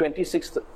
26th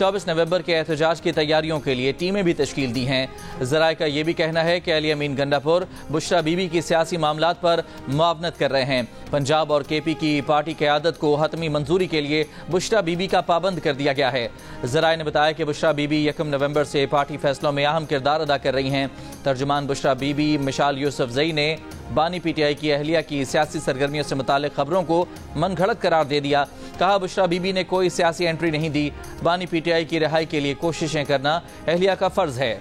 24 نومبر کے احتجاج کی تیاریوں کے لیے ٹیمیں بھی تشکیل دی ہیں۔ ذرائع کا یہ بھی کہنا ہے کہ علی امین گنڈا پور بشرا بی بی کی سیاسی معاملات پر معاونت کر رہے ہیں۔ پنجاب اور کے پی کی پارٹی قیادت کو حتمی منظوری کے لیے بشرا بی بی کا پابند کر دیا گیا ہے۔ ذرائع نے بتایا کہ بشرا بی بی 1 نومبر سے پارٹی فیصلوں میں اہم کردار ادا کر رہی ہیں۔ ترجمان بشرا بی بی مشال یوسف زئی نے بانی پی ٹی آئی کی اہلیہ کی سیاسی سرگرمیوں سے متعلق خبروں کو من گھڑت قرار دے دیا۔ کہا بشرا بی بی نے کوئی سیاسی انٹری نہیں دی، بانی پی ٹی آئی کی رہائی کے لیے کوششیں کرنا اہلیہ کا فرض ہے۔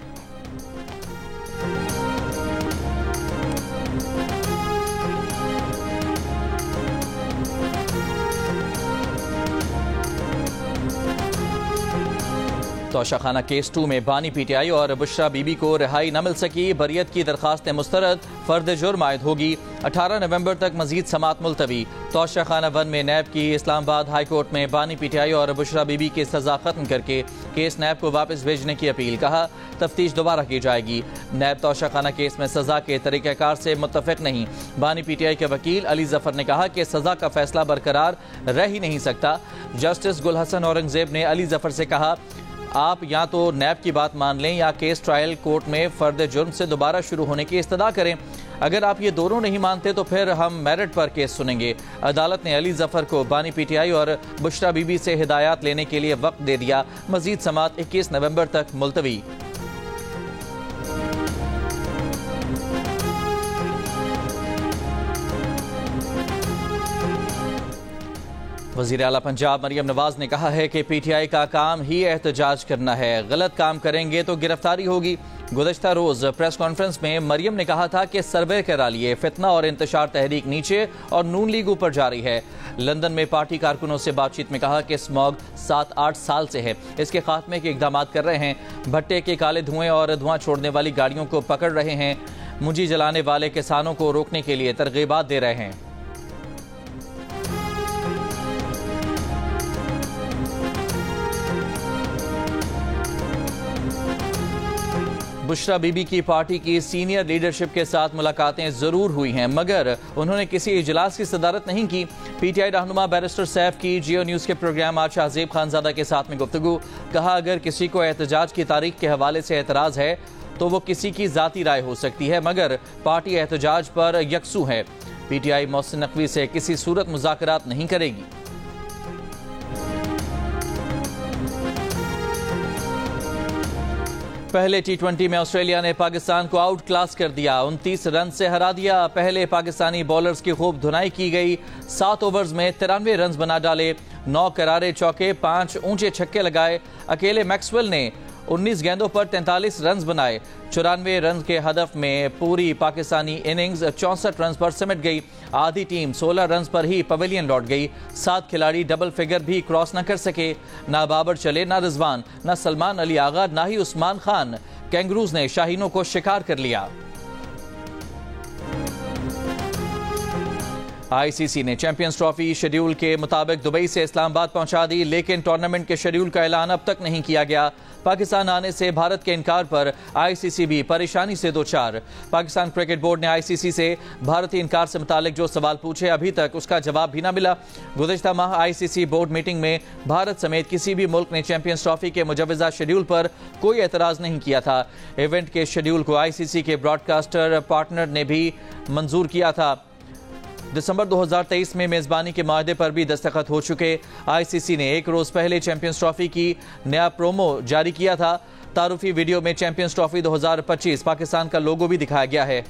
توشہ خانہ کیس 2 میں بانی پی ٹی آئی اور بشرا بی بی کو رہائی نہ مل سکی، بریت کی درخواستیں مسترد، فرد جرم عائد ہوگی۔ 18 نومبر تک مزید سماعت ملتوی۔ توشہ خانہ 1 میں نیب کی اسلام آباد ہائی کورٹ میں بانی پی ٹی آئی اور بشرا بی بی کی سزا ختم کر کے کیس نیب کو واپس بھیجنے کی اپیل، کہا تفتیش دوبارہ کی جائے گی۔ نیب توشہ خانہ کیس میں سزا کے طریقہ کار سے متفق نہیں۔ بانی پی ٹی آئی کے وکیل علی ظفر نے کہا کہ سزا کا فیصلہ برقرار رہ ہی نہیں سکتا۔ جسٹس گل حسن اورنگزیب نے علی ظفر سے کہا آپ یا تو نیب کی بات مان لیں یا کیس ٹرائل کورٹ میں فرد جرم سے دوبارہ شروع ہونے کی استدعا کریں۔ اگر آپ یہ دونوں نہیں مانتے تو پھر ہم میرٹ پر کیس سنیں گے۔ عدالت نے علی ظفر کو بانی پی ٹی آئی اور بشرا بی بی سے ہدایات لینے کے لیے وقت دے دیا۔ مزید سماعت 21 نومبر تک ملتوی۔ وزیر اعلیٰ پنجاب مریم نواز نے کہا ہے کہ پی ٹی آئی کا کام ہی احتجاج کرنا ہے، غلط کام کریں گے تو گرفتاری ہوگی۔ گزشتہ روز پریس کانفرنس میں مریم نے کہا تھا کہ سروے کرا لیے، فتنہ اور انتشار تحریک نیچے اور نون لیگ اوپر جاری ہے۔ لندن میں پارٹی کارکنوں سے بات چیت میں کہا کہ اسموگ 7-8 سال سے ہے، اس کے خاتمے کے اقدامات کر رہے ہیں، بھٹے کے کالے دھوئیں اور دھواں چھوڑنے والی گاڑیوں کو پکڑ رہے ہیں، منجی جلانے والے کسانوں کو روکنے کے لیے ترغیبات دے رہے ہیں۔ بشرا بی بی کی پارٹی کی سینئر لیڈرشپ کے ساتھ ملاقاتیں ضرور ہوئی ہیں، مگر انہوں نے کسی اجلاس کی صدارت نہیں کی۔ پی ٹی آئی رہنما بیرسٹر سیف کی جیو نیوز کے پروگرام آج شہزیب خانزادہ کے ساتھ میں گفتگو، کہا اگر کسی کو احتجاج کی تاریخ کے حوالے سے اعتراض ہے تو وہ کسی کی ذاتی رائے ہو سکتی ہے، مگر پارٹی احتجاج پر یکسو ہے۔ P T I Mohsin Naqvi سے کسی صورت مذاکرات نہیں کرے گی۔ پہلے ٹی 20 میں آسٹریلیا نے پاکستان کو آؤٹ کلاس کر دیا، 29 رن سے ہرا دیا۔ پہلے پاکستانی بولرز کی خوب دھنائی کی گئی، 7 اوورز میں 93 رنز بنا ڈالے، 9 کرارے چوکے، 5 اونچے چھکے لگائے۔ اکیلے میکسویل نے 19 گیندوں پر 43 رنز بنائے۔ 94 رنز کے ہدف میں پوری پاکستانی اننگز 64 رنز پر سمٹ گئی۔ آدھی ٹیم 16 رنز پر ہی پویلین لوٹ گئی۔ 7 کھلاڑی ڈبل فگر بھی کراس نہ کر سکے، نہ بابر چلے، نہ رضوان، نہ سلمان علی آغا، نہ ہی عثمان خان۔ کینگروز نے شاہینوں کو شکار کر لیا۔ آئی سی سی نے چیمپئنز ٹرافی شیڈیول کے مطابق دبئی سے اسلام آباد پہنچا دی، لیکن ٹورنامنٹ کے شیڈیول کا اعلان اب تک نہیں کیا گیا۔ پاکستان آنے سے بھارت کے انکار پر آئی سی سی بھی پریشانی سے دوچار۔ پاکستان کرکٹ بورڈ نے آئی سی سی سے بھارتی انکار سے متعلق جو سوال پوچھے ابھی تک اس کا جواب بھی نہ ملا۔ گزشتہ ماہ آئی سی سی بورڈ میٹنگ میں بھارت سمیت کسی بھی ملک نے چیمپئنز ٹرافی کے مجوزہ شیڈیول پر کوئی اعتراض نہیں کیا تھا۔ ایونٹ کے شیڈیول کو آئی سی سی کے براڈ کاسٹر پارٹنر نے بھی منظور کیا تھا۔ دسمبر 2023 میں میزبانی کے معاہدے پر بھی دستخط ہو چکے۔ آئی سی سی نے ایک روز پہلے چیمپئنز ٹرافی کی نیا پرومو جاری کیا تھا۔ تعارفی ویڈیو میں چیمپئنز ٹرافی 2025 پاکستان کا لوگو بھی دکھایا گیا ہے۔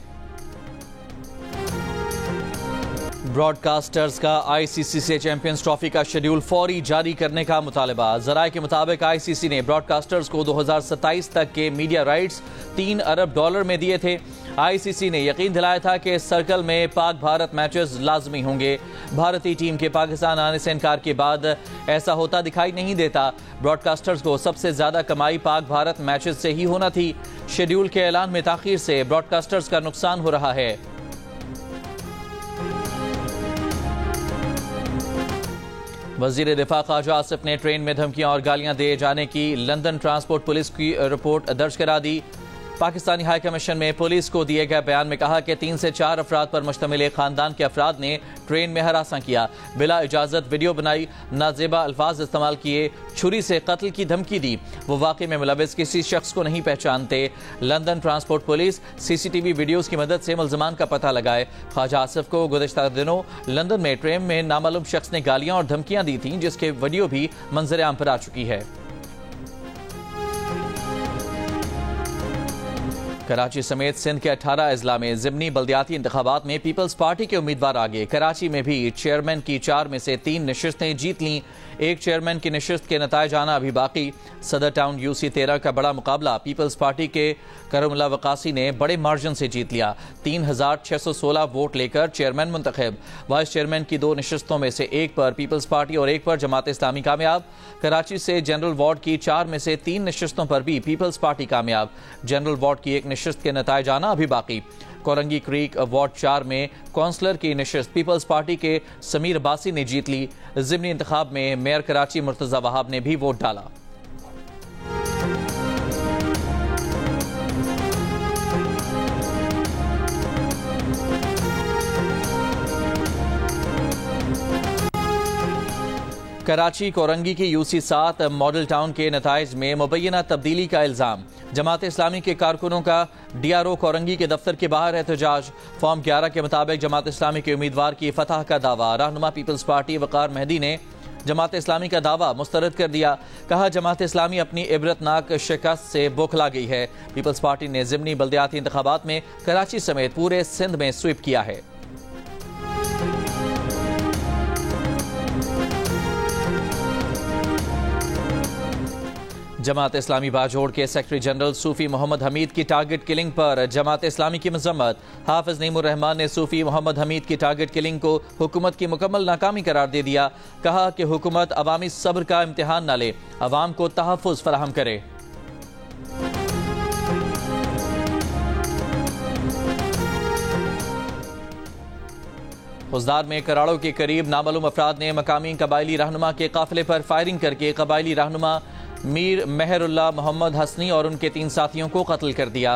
براڈ کاسٹرز کا آئی سی سی سے چیمپئنز ٹرافی کا شیڈیول فوری جاری کرنے کا مطالبہ۔ ذرائع کے مطابق آئی سی سی نے براڈ کاسٹرز کو 2027 تک کے میڈیا رائٹس $3 ارب میں دیے تھے۔ آئی سی سی نے یقین دلایا تھا کہ سرکل میں پاک بھارت میچز لازمی ہوں گے۔ بھارتی ٹیم کے پاکستان آنے سے انکار کے بعد ایسا ہوتا دکھائی نہیں دیتا۔ براڈ کاسٹرز کو سب سے زیادہ کمائی پاک بھارت میچز سے ہی ہونا تھی۔ شیڈیول کے اعلان میں تاخیر سے براڈ کاسٹرز کا نقصان ہو رہا ہے۔ وزیر دفاع خواجہ آصف نے ٹرین میں دھمکیاں اور گالیاں دے جانے کی لندن ٹرانسپورٹ پولیس کی رپورٹ درج کرا دی۔ پاکستانی ہائی کمیشن میں پولیس کو دیے گئے بیان میں کہا کہ 3 سے 4 افراد پر مشتمل ایک خاندان کے افراد نے ٹرین میں ہراساں کیا، بلا اجازت ویڈیو بنائی، نازیبا الفاظ استعمال کیے، چھری سے قتل کی دھمکی دی۔ وہ واقعے میں ملوث کسی شخص کو نہیں پہچانتے۔ London transport police CCTV videos کی مدد سے ملزمان کا پتہ لگائے۔ خواجہ آصف کو گزشتہ دنوں لندن میں ٹرین میں نامعلوم شخص نے گالیاں اور دھمکیاں دی تھیں، جس کے ویڈیو بھی منظر عام پر آ چکی ہے۔ کراچی سمیت سندھ کے 18 اضلاع میں ضمنی بلدیاتی انتخابات میں پیپلز پارٹی کے امیدوار آگے۔ کراچی میں بھی چیئرمین کی 4 میں سے 3 نشستیں جیت لیں۔ ایک چیئرمین کی نشست کے نتائج آنا ابھی باقی۔ صدر ٹاؤن UC 13 کا بڑا مقابلہ پیپلز پارٹی کے کرم اللہ وقاصی نے بڑے مارجن سے جیت لیا۔ 3616 ووٹ لے کر چیئرمین منتخب۔ وائس چیئرمین کی 2 نشستوں میں سے ایک پر پیپلز پارٹی اور ایک پر جماعت اسلامی کامیاب۔ کراچی سے جنرل وارڈ کی 4 میں سے 3 نشستوں پر بھی پیپلز پارٹی کامیاب۔ جنرل وارڈ کی ایک نشست کے نتائج آنا ابھی باقی۔ کورنگی کریک وارڈ 4 میں کونسلر کی نشست پیپلز پارٹی کے سمیر عباسی نے جیت لی۔ ضمنی انتخاب میں میئر کراچی مرتضی وہاب نے بھی ووٹ ڈالا۔ کراچی کورنگی کی UC 7 ماڈل ٹاؤن کے نتائج میں مبینہ تبدیلی کا الزام۔ جماعت اسلامی کے کارکنوں کا DRO کورنگی کے دفتر کے باہر احتجاج۔ فارم 11 کے مطابق جماعت اسلامی کے امیدوار کی فتح کا دعویٰ۔ رہنما پیپلز پارٹی وقار مہدی نے جماعت اسلامی کا دعویٰ مسترد کر دیا۔ کہا جماعت اسلامی اپنی عبرتناک شکست سے بوکھلا گئی ہے۔ پیپلز پارٹی نے ضمنی بلدیاتی انتخابات میں کراچی سمیت پورے سندھ میں سویپ کیا ہے۔ جماعت اسلامی باجوڑ کے سیکرٹری جنرل صوفی محمد حمید کی ٹارگٹ کلنگ پر جماعت اسلامی کی مذمت۔ حافظ نعیم الرحمان نے صوفی محمد حمید کی ٹارگٹ کلنگ کو حکومت کی مکمل ناکامی قرار دے دیا۔ کہا کہ حکومت عوامی صبر کا امتحان نہ لے، عوام کو تحفظ فراہم کرے۔ حزدار میں کراڑوں کے قریب نامعلوم افراد نے مقامی قبائلی رہنما کے قافلے پر فائرنگ کر کے قبائلی رہنما میر مہر اللہ محمد حسنی اور ان کے 3 ساتھیوں کو قتل کر دیا۔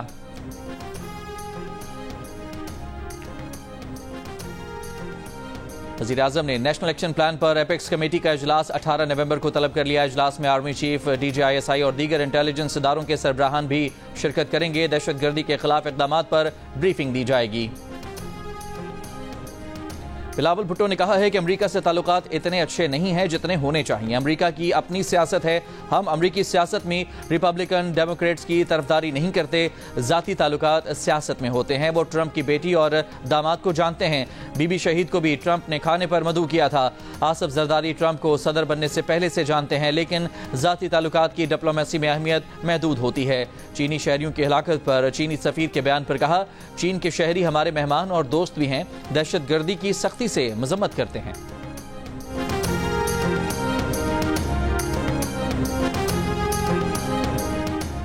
وزیر اعظم نے نیشنل ایکشن پلان پر ایپیکس کمیٹی کا اجلاس 18 نومبر کو طلب کر لیا۔ اجلاس میں آرمی چیف، DGI/SI اور دیگر انٹیلیجنس اداروں کے سربراہان بھی شرکت کریں گے۔ دہشت گردی کے خلاف اقدامات پر بریفنگ دی جائے گی۔ بلاول بھٹو نے کہا ہے کہ امریکہ سے تعلقات اتنے اچھے نہیں ہیں جتنے ہونے چاہیے۔ امریکہ کی اپنی سیاست ہے، ہم امریکی سیاست میں ریپبلکن ڈیموکریٹس کی طرفداری نہیں کرتے۔ ذاتی تعلقات سیاست میں ہوتے ہیں۔ وہ ٹرمپ کی بیٹی اور داماد کو جانتے ہیں۔ بی بی شہید کو بھی ٹرمپ نے کھانے پر مدعو کیا تھا۔ آصف زرداری ٹرمپ کو صدر بننے سے پہلے سے جانتے ہیں، لیکن ذاتی تعلقات کی ڈپلومیسی میں اہمیت محدود ہوتی ہے۔ چینی شہریوں کی ہلاکت پر چینی سفیر کے بیان پر کہا، چین کے شہری ہمارے مہمان اور دوست بھی ہیں، دہشت گردی کی سختی سے مذمت کرتے ہیں۔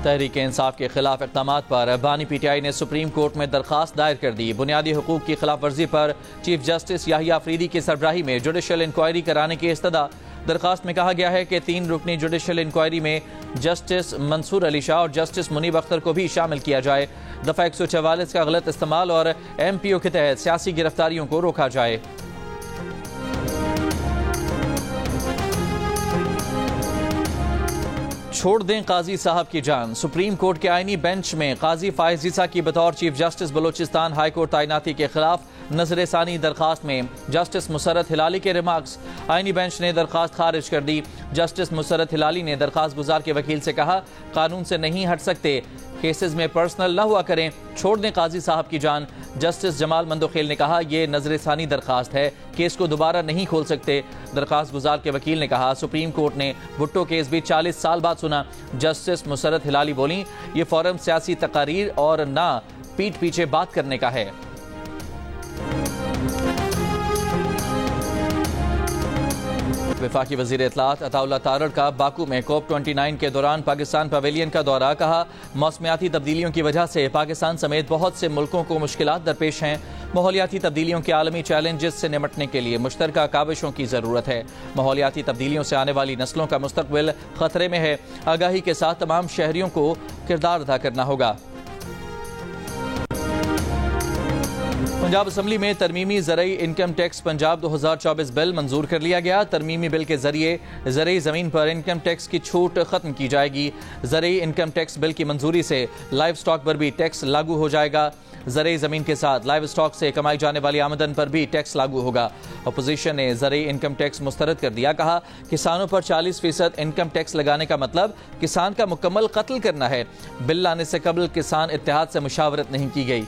تحریک انصاف کے خلاف اقدامات پر بانی PTI نے سپریم کورٹ میں درخواست دائر کر دی۔ بنیادی حقوق کی خلاف ورزی پر چیف جسٹس یحییٰ افریدی کی سربراہی میں جوڈیشل انکوائری کرانے کی استدعا۔ درخواست میں کہا گیا ہے کہ 3 رکنی جوڈیشل انکوائری میں جسٹس منصور علی شاہ اور جسٹس منیب اختر کو بھی شامل کیا جائے۔ دفعہ 144 کا غلط استعمال اور MPO کے تحت سیاسی گرفتاریوں کو روکا جائے۔ چھوڑ دیں قاضی صاحب کی جان۔ سپریم کورٹ کے آئینی بینچ میں قاضی فائز عیسیٰ کی بطور chief justice Balochistan high court تعیناتی کے خلاف نظر ثانی درخواست میں جسٹس مسرت ہلالی کے ریمارکس۔ آئینی بینچ نے درخواست خارج کر دی۔ جسٹس مسرت ہلالی نے درخواست گزار کے وکیل سے کہا، قانون سے نہیں ہٹ سکتے، کیسز میں پرسنل نہ ہوا کریں، چھوڑ دیں قاضی صاحب کی جان۔ جسٹس جمال مندوخیل نے کہا، یہ نظر ثانی درخواست ہے، کیس کو دوبارہ نہیں کھول سکتے۔ درخواست گزار کے وکیل نے کہا، سپریم کورٹ نے بھٹو کیس بھی 40 سال بعد سنا۔ جسٹس مسرت ہلالی بولیں، یہ فورم سیاسی تقاریر اور نہ پیٹھ پیچھے بات کرنے کا ہے۔ وفاقی وزیر اطلاعات عطا اللہ تارڑ کا باکو میں COP 29 کے دوران پاکستان پویلین کا دورہ۔ کہا، موسمیاتی تبدیلیوں کی وجہ سے پاکستان سمیت بہت سے ملکوں کو مشکلات درپیش ہیں۔ ماحولیاتی تبدیلیوں کے عالمی چیلنجز سے نمٹنے کے لیے مشترکہ کاوشوں کی ضرورت ہے۔ ماحولیاتی تبدیلیوں سے آنے والی نسلوں کا مستقبل خطرے میں ہے۔ آگاہی کے ساتھ تمام شہریوں کو کردار ادا کرنا ہوگا۔ پنجاب اسمبلی میں ترمیمی زرعی انکم ٹیکس پنجاب 2024 بل منظور کر لیا گیا۔ ترمیمی بل کے ذریعے زرعی زمین پر انکم ٹیکس کی چھوٹ ختم کی جائے گی۔ زرعی انکم ٹیکس بل کی منظوری سے لائیو سٹاک پر بھی ٹیکس لاگو ہو جائے گا۔ زرعی زمین کے ساتھ لائیو سٹاک سے کمائی جانے والی آمدن پر بھی ٹیکس لاگو ہوگا۔ اپوزیشن نے زرعی انکم ٹیکس مسترد کر دیا، کہا کسانوں پر 40% انکم ٹیکس لگانے کا مطلب کسان کا مکمل قتل کرنا ہے۔ بل لانے سے قبل کسان اتحاد سے مشاورت نہیں کی گئی۔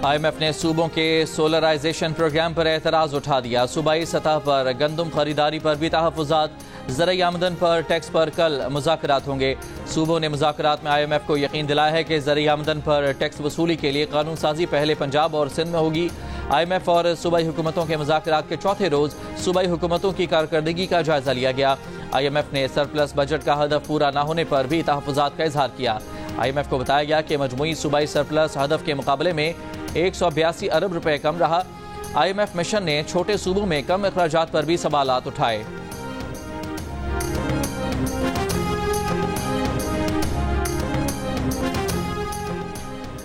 آئی ایم ایف نے صوبوں کے سولرائزیشن پروگرام پر اعتراض اٹھا دیا۔ صوبائی سطح پر گندم خریداری پر بھی تحفظات، زرعی آمدن پر ٹیکس پر کل مذاکرات ہوں گے۔ صوبوں نے مذاکرات میں آئی ایم ایف کو یقین دلایا ہے کہ زرعی آمدن پر ٹیکس وصولی کے لیے قانون سازی پہلے پنجاب اور سندھ میں ہوگی۔ آئی ایم ایف اور صوبائی حکومتوں کے مذاکرات کے چوتھے روز صوبائی حکومتوں کی کارکردگی کا جائزہ لیا گیا۔ آئی ایم ایف نے سرپلس بجٹ کا ہدف پورا نہ ہونے پر بھی تحفظات کا اظہار کیا۔ آئی ایم ایف کو بتایا گیا کہ مجموعی صوبائی سرپلس ہدف کے مقابلے میں 182 ارب روپے کم رہا۔ آئی ایم ایف مشن نے چھوٹے صوبوں میں کم اخراجات پر بھی سوالات اٹھائے۔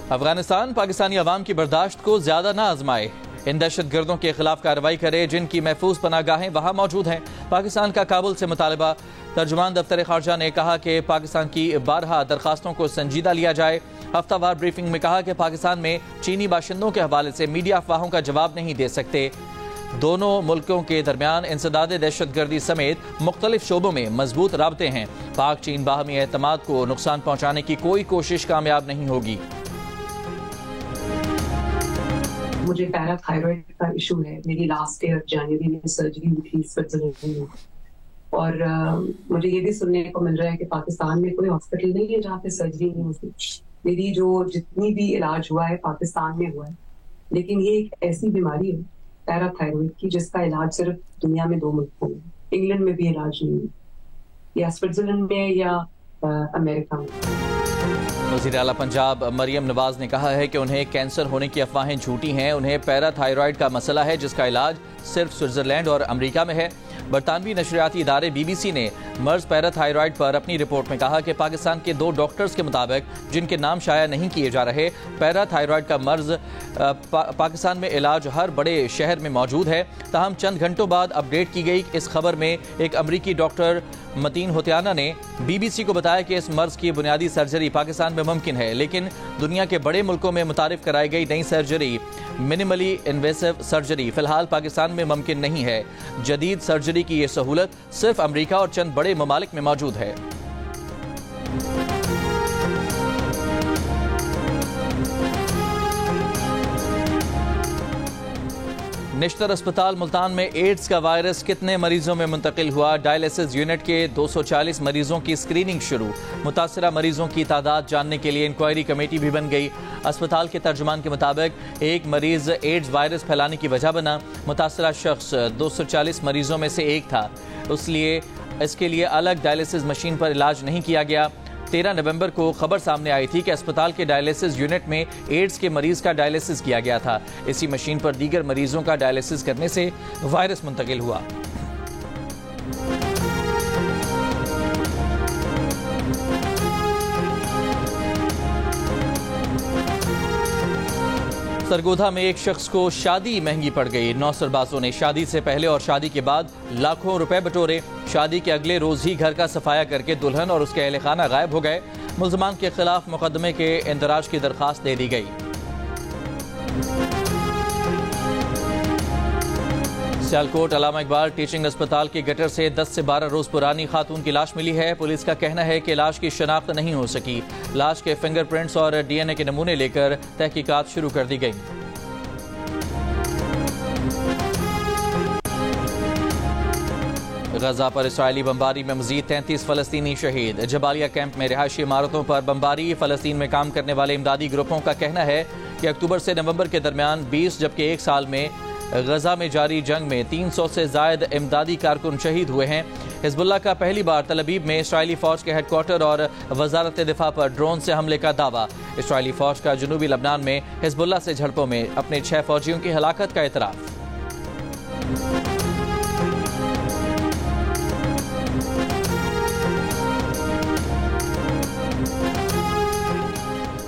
افغانستان پاکستانی عوام کی برداشت کو زیادہ نہ آزمائے، ان دہشت گردوں کے خلاف کارروائی کرے جن کی محفوظ پناہ گاہیں وہاں موجود ہیں۔ پاکستان کا کابل سے مطالبہ۔ ترجمان دفتر خارجہ نے کہا کہ پاکستان کی بارہا درخواستوں کو سنجیدہ لیا جائے۔ ہفتہ وار بریفنگ میں کہا کہ پاکستان میں چینی باشندوں کے حوالے سے میڈیا افواہوں کا جواب نہیں دے سکتے۔ دونوں ملکوں کے درمیان انسداد دہشت گردی سمیت مختلف شعبوں میں مضبوط رابطے ہیں۔ پاک چین باہمی اعتماد کو نقصان پہنچانے کی کوئی کوشش کامیاب نہیں ہوگی۔ مجھے پیرا تھائرائڈ کا ایشو ہے، میری لاسٹ ایئر جنوری میں سرجری ہوئی تھی سوئٹزرلینڈ میں، اور مجھے یہ بھی سننے کو مل رہا ہے کہ پاکستان میں کوئی ہاسپٹل نہیں ہے جہاں پہ سرجری نہیں ہوتی۔ میری جو جتنی بھی علاج ہوا ہے پاکستان میں ہوا ہے، لیکن یہ ایک ایسی بیماری ہے پیرا تھائرائڈ کی جس کا علاج صرف دنیا میں 2 ملکوں میں، انگلینڈ میں بھی علاج نہیں ہے، یا سوئٹزرلینڈ میں یا امریکہ میں۔ وزیر اعلیٰ پنجاب مریم نواز نے کہا ہے کہ انہیں کینسر ہونے کی افواہیں جھوٹی ہیں۔ انہیں پیرا تھائرائڈ کا مسئلہ ہے جس کا علاج صرف سوئٹزرلینڈ اور امریکہ میں ہے۔ برطانوی نشریاتی ادارے بی بی سی نے مرض پیرا تھائرائڈ پر اپنی رپورٹ میں کہا کہ پاکستان کے 2 ڈاکٹرز کے مطابق، جن کے نام شائع نہیں کیے جا رہے، پیرا تھائرائڈ کا مرض پاکستان میں علاج ہر بڑے شہر میں موجود ہے۔ تاہم چند گھنٹوں بعد اپڈیٹ کی گئی اس خبر میں ایک امریکی ڈاکٹر متین ہوتیانہ نے بی بی سی کو بتایا کہ اس مرض کی بنیادی سرجری پاکستان میں ممکن ہے، لیکن دنیا کے بڑے ملکوں میں متعارف کرائی گئی نئی سرجری منیملی انویسو سرجری فی الحال پاکستان میں ممکن نہیں ہے۔ جدید سرجری کی یہ سہولت صرف امریکہ اور چند بڑے ممالک میں موجود ہے۔ نشتر اسپتال ملتان میں ایڈز کا وائرس کتنے مریضوں میں منتقل ہوا؟ ڈائلیسس یونٹ کے 240 مریضوں کی اسکریننگ شروع۔ متاثرہ مریضوں کی تعداد جاننے کے لیے انکوائری کمیٹی بھی بن گئی۔ اسپتال کے ترجمان کے مطابق ایک مریض ایڈز وائرس پھیلانے کی وجہ بنا۔ متاثرہ شخص 240 مریضوں میں سے ایک تھا، اس کے لیے الگ ڈائلیسس مشین پر علاج نہیں کیا گیا۔ 13 نومبر کو خبر سامنے آئی تھی کہ اسپتال کے ڈائلیسس یونٹ میں ایڈز کے مریض کا ڈائلیسس کیا گیا تھا۔ اسی مشین پر دیگر مریضوں کا ڈائلیسس کرنے سے وائرس منتقل ہوا۔ سرگودھا میں ایک شخص کو شادی مہنگی پڑ گئی۔ 9 سربازوں نے شادی سے پہلے اور شادی کے بعد لاکھوں روپے بٹورے۔ شادی کے اگلے روز ہی گھر کا صفایا کر کے دلہن اور اس کے اہل خانہ غائب ہو گئے۔ ملزمان کے خلاف مقدمے کے اندراج کی درخواست دے دی گئی۔ سیالکوٹ علامہ اقبال ٹیچنگ اسپتال کے گٹر سے 10 سے 12 روز پرانی خاتون کی لاش ملی ہے۔ پولیس کا کہنا ہے کہ لاش کی شناخت نہیں ہو سکی۔ لاش کے فنگر پرنٹس اور ڈی این اے کے نمونے لے کر تحقیقات شروع کر دی گئی۔ غزہ پر اسرائیلی بمباری میں مزید 33 فلسطینی شہید۔ جبالیہ کیمپ میں رہائشی عمارتوں پر بمباری۔ فلسطین میں کام کرنے والے امدادی گروپوں کا کہنا ہے کہ اکتوبر سے نومبر کے درمیان 20 جبکہ 1 سال میں غزہ میں جاری جنگ میں 300 سے زائد امدادی کارکن شہید ہوئے ہیں۔ حزب اللہ کا پہلی بار تل ابیب میں اسرائیلی فوج کے ہیڈ کوارٹر اور وزارت دفاع پر ڈرون سے حملے کا دعویٰ۔ اسرائیلی فوج کا جنوبی لبنان میں حزب اللہ سے جھڑپوں میں اپنے 6 فوجیوں کی ہلاکت کا اعتراف۔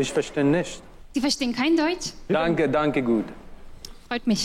Ich verstehe nicht. Sie verstehen kein Deutsch? Danke, gut. Freut mich.